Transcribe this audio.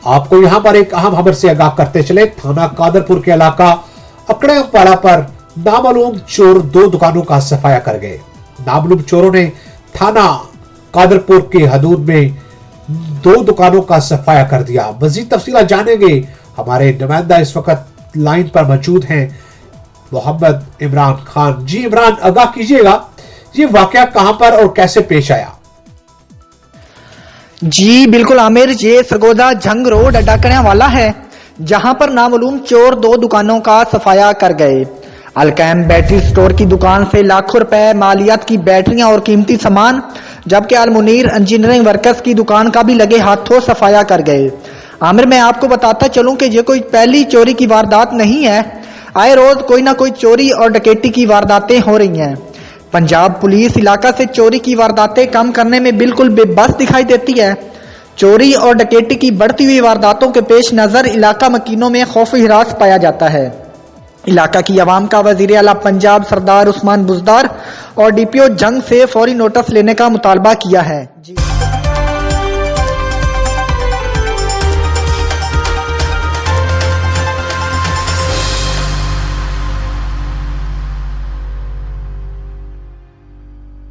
आपको यहां पर एक अहम खबर से आगाह करते चले। थाना कादरपुर के इलाका अकड़े वाला पर नामालूम चोर 2 दुकानों का सफाया कर गए। नामालूम चोरों ने थाना कादरपुर के हदूद में 2 दुकानों का सफाया कर दिया। मजीद तफसीलात जानेंगे, हमारे नुमाइंदा इस वक्त लाइन पर मौजूद हैं मोहम्मद इमरान खान। जी इमरान, आगाह कीजिएगा, ये वाकया कहां पर और कैसे पेश आया? जी बिल्कुल आमिर, ये सरगोदा जंग रोड अडाकड़िया वाला है, जहां पर नामालूम चोर 2 दुकानों का सफाया कर गए। अलकैम बैटरी स्टोर की दुकान से लाखों रुपए मालियात की बैटरियां और कीमती सामान, जबकि अलमुनीर इंजीनियरिंग वर्कर्स की दुकान का भी लगे हाथों सफाया कर गए। आमिर, मैं आपको बताता चलूं कि ये कोई पहली चोरी की वारदात नहीं है। आए रोज कोई ना कोई चोरी और डकैती की वारदातें हो रही हैं। पंजाब पुलिस इलाका से चोरी की वारदातें कम करने में बिल्कुल बेबस दिखाई देती है। चोरी और डकैती की बढ़ती हुई वारदातों के पेश नजर इलाका मकीनों में खौफ हिरास पाया जाता है। इलाका की अवाम का वजीर आला पंजाब सरदार उस्मान बुजदार और डीपीओ जंग से फौरी नोटिस लेने का मुतालबा किया है। जी